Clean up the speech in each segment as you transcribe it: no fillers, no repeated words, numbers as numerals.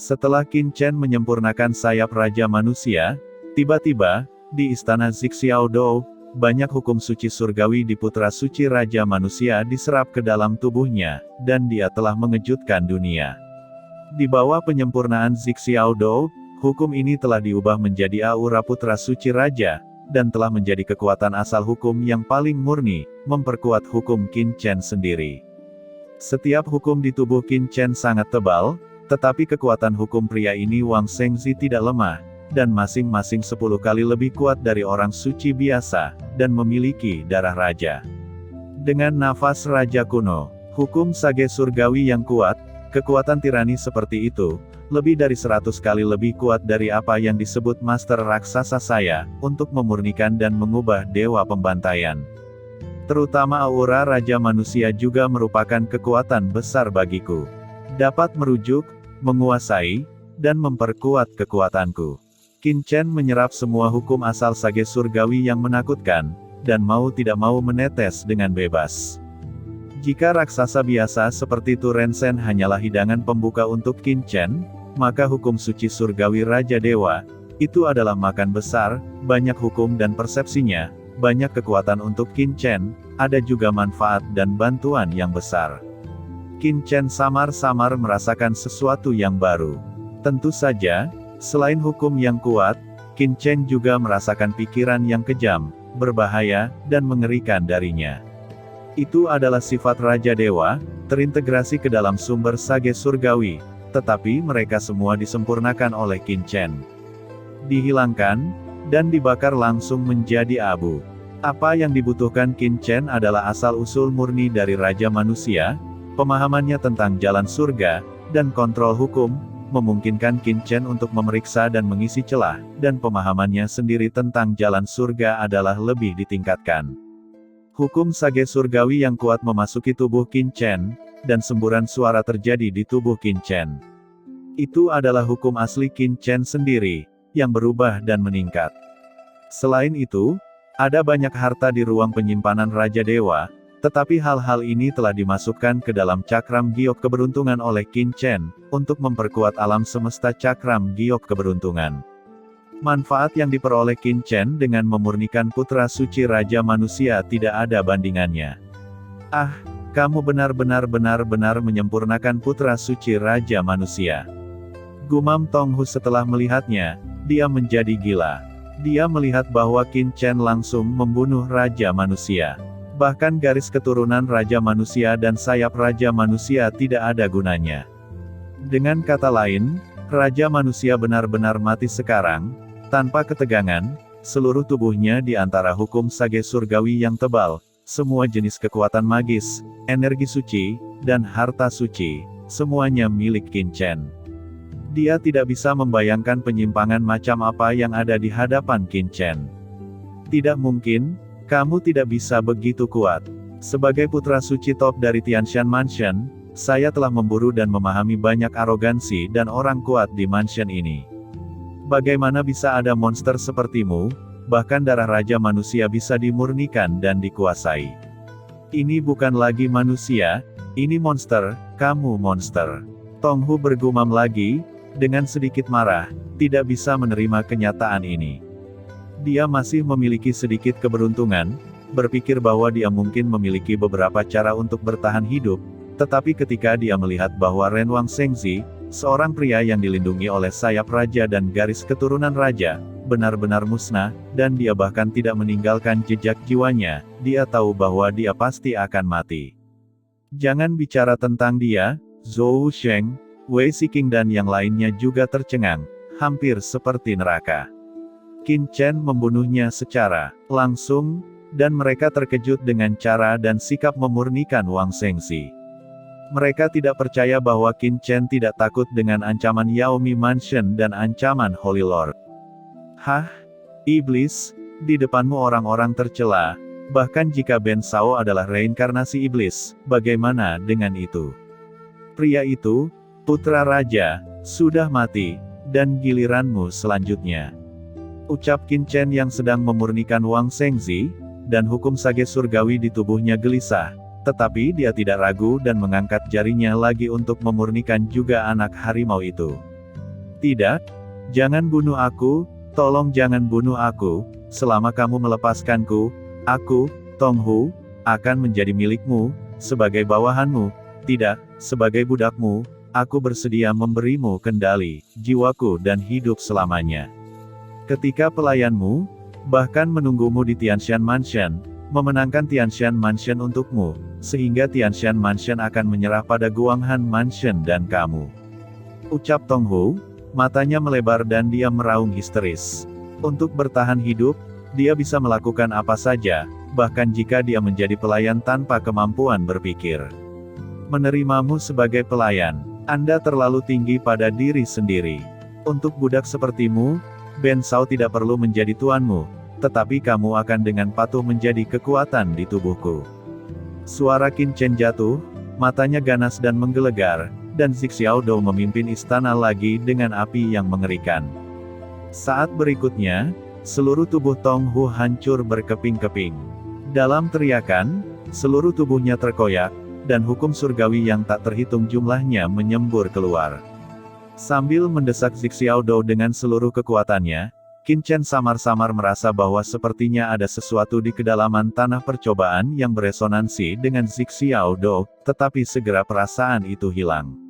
Setelah Qin Chen menyempurnakan sayap Raja Manusia, tiba-tiba, di istana Zixiaodou, banyak hukum suci surgawi di putra suci Raja Manusia diserap ke dalam tubuhnya, dan dia telah mengejutkan dunia. Di bawah penyempurnaan Zixiaodou, hukum ini telah diubah menjadi aura putra suci Raja, dan telah menjadi kekuatan asal hukum yang paling murni, memperkuat hukum Qin Chen sendiri. Setiap hukum di tubuh Qin Chen sangat tebal, tetapi kekuatan hukum pria ini Wang Shengzi tidak lemah, dan masing-masing 10 kali lebih kuat dari orang suci biasa, dan memiliki darah raja. Dengan nafas raja kuno, hukum sage surgawi yang kuat, kekuatan tirani seperti itu, lebih dari 100 kali lebih kuat dari apa yang disebut master raksasa saya, untuk memurnikan dan mengubah dewa pembantaian. Terutama aura Raja Manusia juga merupakan kekuatan besar bagiku. Dapat merujuk, menguasai, dan memperkuat kekuatanku. Qin Chen menyerap semua hukum asal sage surgawi yang menakutkan, dan mau tidak mau menetes dengan bebas. Jika raksasa biasa seperti Tu Rensen hanyalah hidangan pembuka untuk Qin Chen, maka hukum suci surgawi Raja Dewa, itu adalah makan besar, banyak hukum dan persepsinya, banyak kekuatan untuk Qin Chen, ada juga manfaat dan bantuan yang besar. Qin Chen samar-samar merasakan sesuatu yang baru. Tentu saja, selain hukum yang kuat, Qin Chen juga merasakan pikiran yang kejam, berbahaya, dan mengerikan darinya. Itu adalah sifat Raja Dewa, terintegrasi ke dalam sumber sage surgawi, tetapi mereka semua disempurnakan oleh Qin Chen. Dihilangkan, dan dibakar langsung menjadi abu. Apa yang dibutuhkan Qin Chen adalah asal-usul murni dari Raja Manusia, pemahamannya tentang jalan surga, dan kontrol hukum, memungkinkan Qin Chen untuk memeriksa dan mengisi celah, dan pemahamannya sendiri tentang jalan surga adalah lebih ditingkatkan. Hukum sage surgawi yang kuat memasuki tubuh Qin Chen, dan semburan suara terjadi di tubuh Qin Chen. Itu adalah hukum asli Qin Chen sendiri, yang berubah dan meningkat. Selain itu, ada banyak harta di ruang penyimpanan Raja Dewa, tetapi hal-hal ini telah dimasukkan ke dalam cakram giok keberuntungan oleh Qin Chen, untuk memperkuat alam semesta cakram giok keberuntungan. Manfaat yang diperoleh Qin Chen dengan memurnikan putra suci Raja Manusia tidak ada bandingannya. Ah, kamu benar-benar menyempurnakan putra suci Raja Manusia. Gumam Tong Hu setelah melihatnya, dia menjadi gila. Dia melihat bahwa Qin Chen langsung membunuh Raja Manusia. Bahkan garis keturunan Raja Manusia dan sayap Raja Manusia tidak ada gunanya. Dengan kata lain, Raja Manusia benar-benar mati sekarang, tanpa ketegangan, seluruh tubuhnya di antara hukum sage surgawi yang tebal, semua jenis kekuatan magis, energi suci, dan harta suci, semuanya milik Qin Chen. Dia tidak bisa membayangkan penyimpangan macam apa yang ada di hadapan Qin Chen. Tidak mungkin, kamu tidak bisa begitu kuat. Sebagai putra suci top dari Tianshan Mansion, saya telah memburu dan memahami banyak arogansi dan orang kuat di mansion ini. Bagaimana bisa ada monster sepertimu, bahkan darah Raja Manusia bisa dimurnikan dan dikuasai. Ini bukan lagi manusia, ini monster, kamu monster. Tong Hu bergumam lagi, dengan sedikit marah, tidak bisa menerima kenyataan ini. Dia masih memiliki sedikit keberuntungan, berpikir bahwa dia mungkin memiliki beberapa cara untuk bertahan hidup, tetapi ketika dia melihat bahwa Ren Wang Shengzi, seorang pria yang dilindungi oleh sayap raja dan garis keturunan raja, benar-benar musnah, dan dia bahkan tidak meninggalkan jejak jiwanya, dia tahu bahwa dia pasti akan mati. Jangan bicara tentang dia, Zhou Sheng, Wei Siqing dan yang lainnya juga tercengang, hampir seperti neraka. Qin Chen membunuhnya secara langsung, dan mereka terkejut dengan cara dan sikap memurnikan Wang Shengzi. Mereka tidak percaya bahwa Qin Chen tidak takut dengan ancaman Yaomi Mansion dan ancaman Holy Lord. Hah? Iblis? Di depanmu orang-orang tercela, bahkan jika Ben Shao adalah reinkarnasi iblis, bagaimana dengan itu? Pria itu, putra raja, sudah mati, dan giliranmu selanjutnya. Ucap Qin Chen yang sedang memurnikan Wang Shengzi, dan hukum sage surgawi di tubuhnya gelisah, tetapi dia tidak ragu dan mengangkat jarinya lagi untuk memurnikan juga anak harimau itu. Tidak, jangan bunuh aku, tolong jangan bunuh aku, selama kamu melepaskanku, aku, Tong Hu, akan menjadi milikmu, sebagai bawahanmu, tidak, sebagai budakmu, aku bersedia memberimu kendali, jiwaku dan hidup selamanya. Ketika pelayanmu, bahkan menunggumu di Tianshan Mansion, memenangkan Tianshan Mansion untukmu, sehingga Tianshan Mansion akan menyerah pada Guanghan Mansion dan kamu. Ucap Tong Hu, matanya melebar dan dia meraung histeris. Untuk bertahan hidup, dia bisa melakukan apa saja, bahkan jika dia menjadi pelayan tanpa kemampuan berpikir. Menerimamu sebagai pelayan, Anda terlalu tinggi pada diri sendiri. Untuk budak sepertimu, Ben Sao tidak perlu menjadi tuanmu, tetapi kamu akan dengan patuh menjadi kekuatan di tubuhku. Suara Qin Chen jatuh, matanya ganas dan menggelegar, dan Zixiao Dou memimpin istana lagi dengan api yang mengerikan. Saat berikutnya, seluruh tubuh Tong Hu hancur berkeping-keping. Dalam teriakan, seluruh tubuhnya terkoyak, dan hukum surgawi yang tak terhitung jumlahnya menyembur keluar. Sambil mendesak Zixiao Dou dengan seluruh kekuatannya, Qin Chen samar-samar merasa bahwa sepertinya ada sesuatu di kedalaman tanah percobaan yang beresonansi dengan Zixiao Dou, tetapi segera perasaan itu hilang.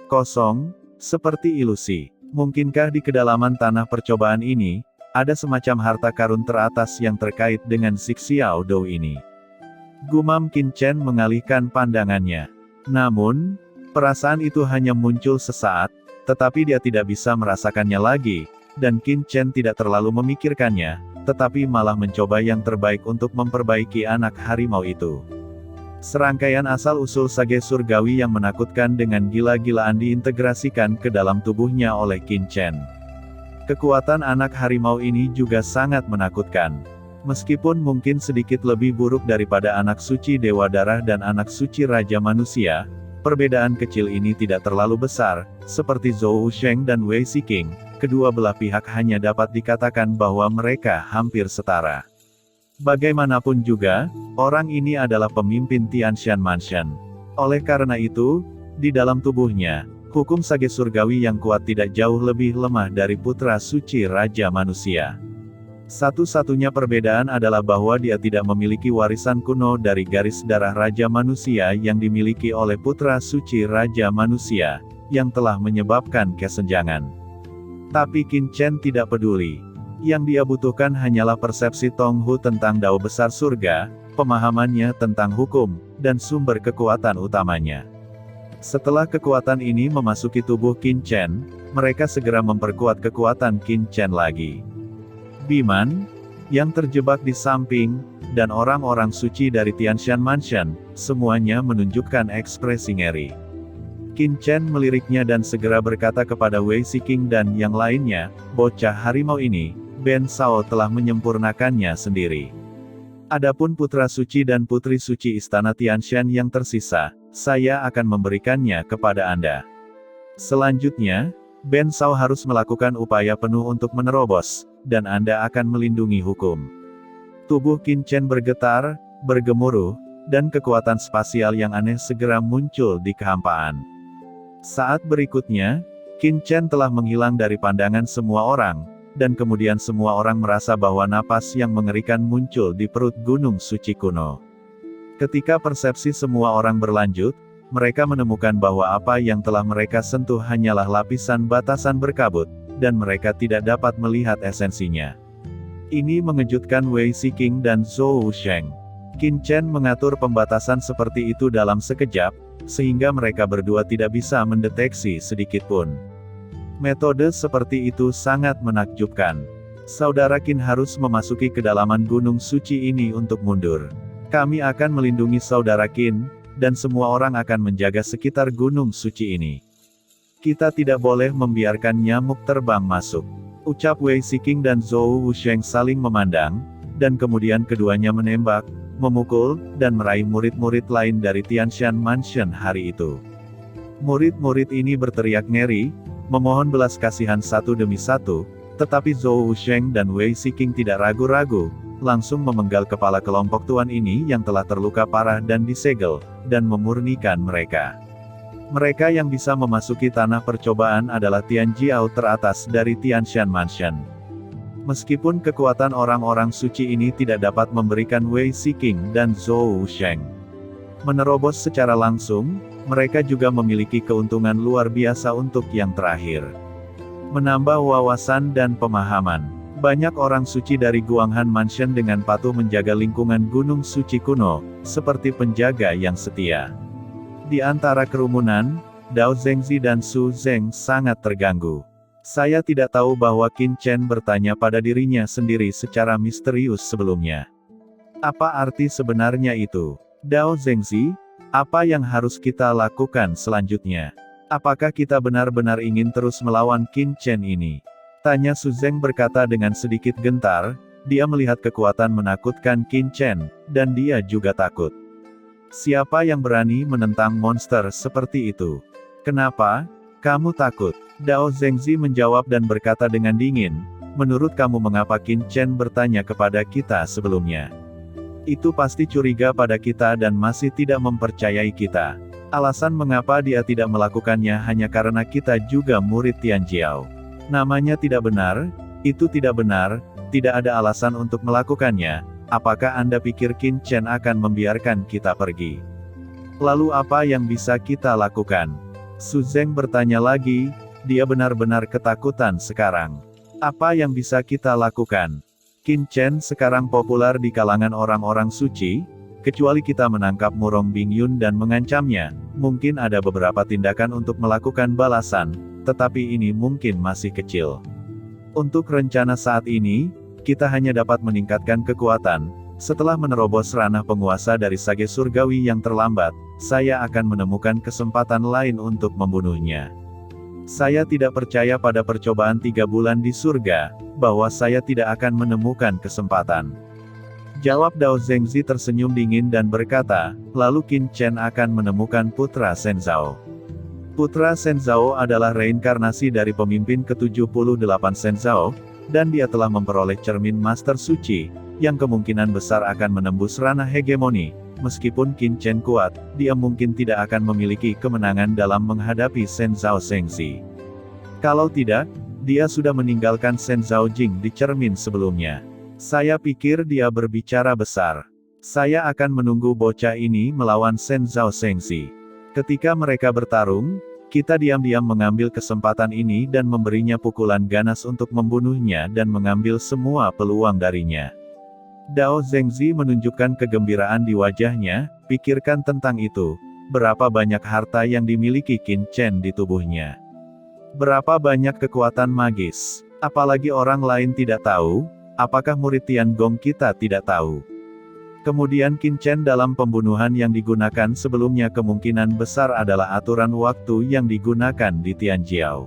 Kosong, seperti ilusi. Mungkinkah di kedalaman tanah percobaan ini, ada semacam harta karun teratas yang terkait dengan Zixiao Dou ini? Gumam Qin Chen mengalihkan pandangannya. Namun, perasaan itu hanya muncul sesaat, tetapi dia tidak bisa merasakannya lagi, dan Qin Chen tidak terlalu memikirkannya, tetapi malah mencoba yang terbaik untuk memperbaiki anak harimau itu. Serangkaian asal-usul sage surgawi yang menakutkan dengan gila-gilaan diintegrasikan ke dalam tubuhnya oleh Qin Chen. Kekuatan anak harimau ini juga sangat menakutkan. Meskipun mungkin sedikit lebih buruk daripada anak suci Dewa Darah dan anak suci Raja Manusia, perbedaan kecil ini tidak terlalu besar, seperti Zhou Sheng dan Wei Siking, kedua belah pihak hanya dapat dikatakan bahwa mereka hampir setara. Bagaimanapun juga, orang ini adalah pemimpin Tianshan Mansion. Oleh karena itu, di dalam tubuhnya, hukum sage surgawi yang kuat tidak jauh lebih lemah dari putra suci Raja Manusia. Satu-satunya perbedaan adalah bahwa dia tidak memiliki warisan kuno dari garis darah Raja Manusia yang dimiliki oleh putra suci Raja Manusia, yang telah menyebabkan kesenjangan. Tapi Qin Chen tidak peduli. Yang dia butuhkan hanyalah persepsi Tong Hu tentang Dao Besar Surga, pemahamannya tentang hukum, dan sumber kekuatan utamanya. Setelah kekuatan ini memasuki tubuh Qin Chen, mereka segera memperkuat kekuatan Qin Chen lagi. Biman, yang terjebak di samping, dan orang-orang suci dari Tianshan Mansion, semuanya menunjukkan ekspresi ngeri. Qin Chen meliriknya dan segera berkata kepada Wei Siking dan yang lainnya, bocah harimau ini, Ben Sao telah menyempurnakannya sendiri. Adapun putra suci dan putri suci istana Tianshan yang tersisa, saya akan memberikannya kepada Anda. Selanjutnya, Ben Sao harus melakukan upaya penuh untuk menerobos, dan Anda akan melindungi hukum. Tubuh Qin Chen bergetar, bergemuruh, dan kekuatan spasial yang aneh segera muncul di kehampaan. Saat berikutnya, Qin Chen telah menghilang dari pandangan semua orang, dan kemudian semua orang merasa bahwa napas yang mengerikan muncul di perut gunung suci kuno. Ketika persepsi semua orang berlanjut, mereka menemukan bahwa apa yang telah mereka sentuh hanyalah lapisan batasan berkabut, dan mereka tidak dapat melihat esensinya. Ini mengejutkan Wei Siking dan Zhou Sheng. Qin Chen mengatur pembatasan seperti itu dalam sekejap, sehingga mereka berdua tidak bisa mendeteksi sedikitpun. Metode seperti itu sangat menakjubkan. Saudara Qin harus memasuki kedalaman gunung suci ini untuk mundur. Kami akan melindungi saudara Qin, dan semua orang akan menjaga sekitar gunung suci ini. Kita tidak boleh membiarkan nyamuk terbang masuk. Ucap Wei Siking dan Zhou Wusheng saling memandang, dan kemudian keduanya menembak, memukul, dan meraih murid-murid lain dari Tianshan Mansion hari itu. Murid-murid ini berteriak ngeri, memohon belas kasihan satu demi satu, tetapi Zhou Wusheng dan Wei Siking tidak ragu-ragu, langsung memenggal kepala kelompok tuan ini yang telah terluka parah dan disegel, dan memurnikan mereka. Mereka yang bisa memasuki tanah percobaan adalah Tianjiao teratas dari Tianshan Mansion. Meskipun kekuatan orang-orang suci ini tidak dapat memberikan Wei Shiqing dan Zhou Sheng menerobos secara langsung, mereka juga memiliki keuntungan luar biasa untuk yang terakhir. Menambah wawasan dan pemahaman. Banyak orang suci dari Guanghan Mansion dengan patuh menjaga lingkungan Gunung Suci kuno, seperti penjaga yang setia. Di antara kerumunan, Dao Zengzi dan Su Zeng sangat terganggu. Saya tidak tahu bahwa Qin Chen bertanya pada dirinya sendiri secara misterius sebelumnya. Apa arti sebenarnya itu? Dao Zengzi, apa yang harus kita lakukan selanjutnya? Apakah kita benar-benar ingin terus melawan Qin Chen ini? Tanya Su Zeng berkata dengan sedikit gentar, dia melihat kekuatan menakutkan Qin Chen, dan dia juga takut. Siapa yang berani menentang monster seperti itu? Kenapa? Kamu takut? Dao Zengzi menjawab dan berkata dengan dingin, menurut kamu mengapa Qin Chen bertanya kepada kita sebelumnya? Itu pasti curiga pada kita dan masih tidak mempercayai kita. Alasan mengapa dia tidak melakukannya hanya karena kita juga murid Tianjiao. Namanya tidak benar, itu tidak benar, tidak ada alasan untuk melakukannya. Apakah Anda pikir Qin Chen akan membiarkan kita pergi? Lalu apa yang bisa kita lakukan? Su Zeng bertanya lagi, dia benar-benar ketakutan sekarang. Apa yang bisa kita lakukan? Qin Chen sekarang populer di kalangan orang-orang suci, kecuali kita menangkap Murong Bingyun dan mengancamnya, mungkin ada beberapa tindakan untuk melakukan balasan, tetapi ini mungkin masih kecil. Untuk rencana saat ini, kita hanya dapat meningkatkan kekuatan. Setelah menerobos ranah penguasa dari Sage Surgawi yang terlambat, saya akan menemukan kesempatan lain untuk membunuhnya. Saya tidak percaya pada percobaan 3 bulan di surga, bahwa saya tidak akan menemukan kesempatan. Jawab Dao Zengzi tersenyum dingin dan berkata, lalu Qin Chen akan menemukan Putra Shenzhou. Putra Shenzhou adalah reinkarnasi dari pemimpin ke-78 Shenzhou, dan dia telah memperoleh cermin Master Suci, yang kemungkinan besar akan menembus ranah hegemoni. Meskipun Qin Chen kuat, dia mungkin tidak akan memiliki kemenangan dalam menghadapi Shenzhou Zengzi. Kalau tidak, dia sudah meninggalkan Shenzhou Jing di cermin sebelumnya. Saya pikir dia berbicara besar. Saya akan menunggu bocah ini melawan Shenzhou Zengzi. Ketika mereka bertarung, kita diam-diam mengambil kesempatan ini dan memberinya pukulan ganas untuk membunuhnya dan mengambil semua peluang darinya. Dao Zengzi menunjukkan kegembiraan di wajahnya, pikirkan tentang itu, berapa banyak harta yang dimiliki Qin Chen di tubuhnya. Berapa banyak kekuatan magis, apalagi orang lain tidak tahu, apakah murid Tiangong kita tidak tahu. Kemudian Qin Chen dalam pembunuhan yang digunakan sebelumnya kemungkinan besar adalah aturan waktu yang digunakan di Tianjiao.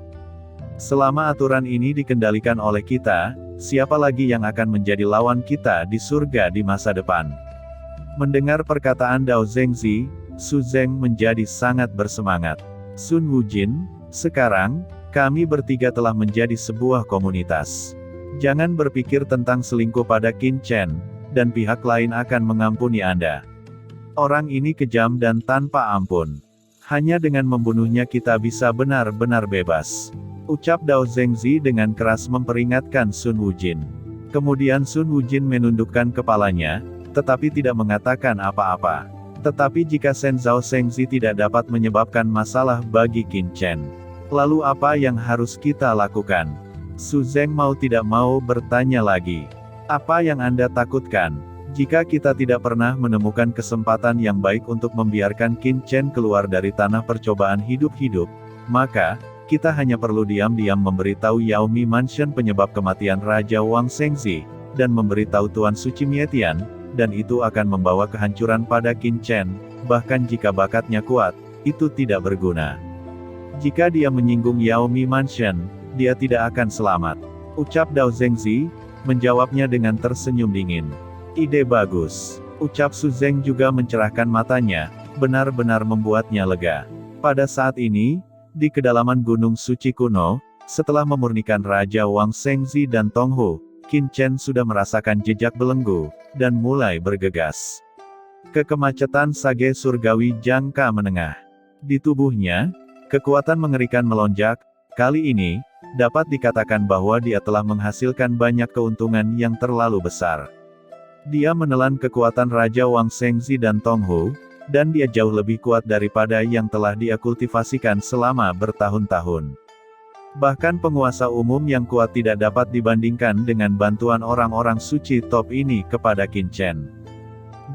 Selama aturan ini dikendalikan oleh kita, siapa lagi yang akan menjadi lawan kita di surga di masa depan? Mendengar perkataan Dao Zengzi, Su Zeng menjadi sangat bersemangat. Sun Wujin, sekarang, kami bertiga telah menjadi sebuah komunitas. Jangan berpikir tentang selingkuh pada Qin Chen, dan pihak lain akan mengampuni Anda. Orang ini kejam dan tanpa ampun. Hanya dengan membunuhnya kita bisa benar-benar bebas. Ucap Dao Zengzi dengan keras memperingatkan Sun Wujin. Kemudian Sun Wujin menundukkan kepalanya, tetapi tidak mengatakan apa-apa. Tetapi jika Shenzhou Zengzi tidak dapat menyebabkan masalah bagi Qin Chen, lalu apa yang harus kita lakukan? Su Zeng mau tidak mau bertanya lagi. Apa yang Anda takutkan? Jika kita tidak pernah menemukan kesempatan yang baik untuk membiarkan Qin Chen keluar dari tanah percobaan hidup-hidup, maka, kita hanya perlu diam-diam memberitahu Yaomi Mansion penyebab kematian Raja Wang Zengzi, dan memberitahu Tuan Suci Mietian, dan itu akan membawa kehancuran pada Qin Chen, bahkan jika bakatnya kuat, itu tidak berguna. Jika dia menyinggung Yaomi Mansion, dia tidak akan selamat. Ucap Dao Zengzi, menjawabnya dengan tersenyum dingin. Ide bagus. Ucap Su Zeng juga mencerahkan matanya, benar-benar membuatnya lega. Pada saat ini, di kedalaman Gunung Suci kuno, setelah memurnikan Raja Wang Zengzi dan Tong Hu, Qin Chen sudah merasakan jejak belenggu, dan mulai bergegas ke kemacetan Sage Surgawi jangka menengah. Di tubuhnya, kekuatan mengerikan melonjak. Kali ini, dapat dikatakan bahwa dia telah menghasilkan banyak keuntungan yang terlalu besar. Dia menelan kekuatan Raja Wang Shengzi dan Tong Hu, dan dia jauh lebih kuat daripada yang telah dia kultivasikan selama bertahun-tahun. Bahkan penguasa umum yang kuat tidak dapat dibandingkan dengan bantuan orang-orang suci top ini kepada Qin Chen.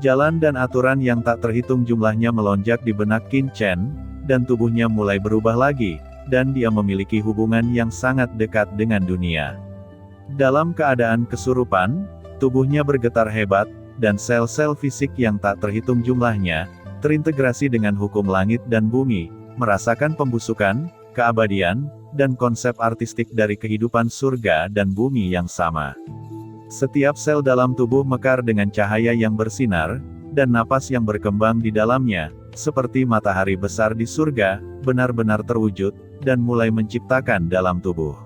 Jalan dan aturan yang tak terhitung jumlahnya melonjak di benak Qin Chen, dan tubuhnya mulai berubah lagi, dan dia memiliki hubungan yang sangat dekat dengan dunia. Dalam keadaan kesurupan, tubuhnya bergetar hebat, dan sel-sel fisik yang tak terhitung jumlahnya, terintegrasi dengan hukum langit dan bumi, merasakan pembusukan, keabadian, dan konsep artistik dari kehidupan surga dan bumi yang sama. Setiap sel dalam tubuh mekar dengan cahaya yang bersinar, dan napas yang berkembang di dalamnya, seperti matahari besar di surga, benar-benar terwujud, dan mulai menciptakan dalam tubuh.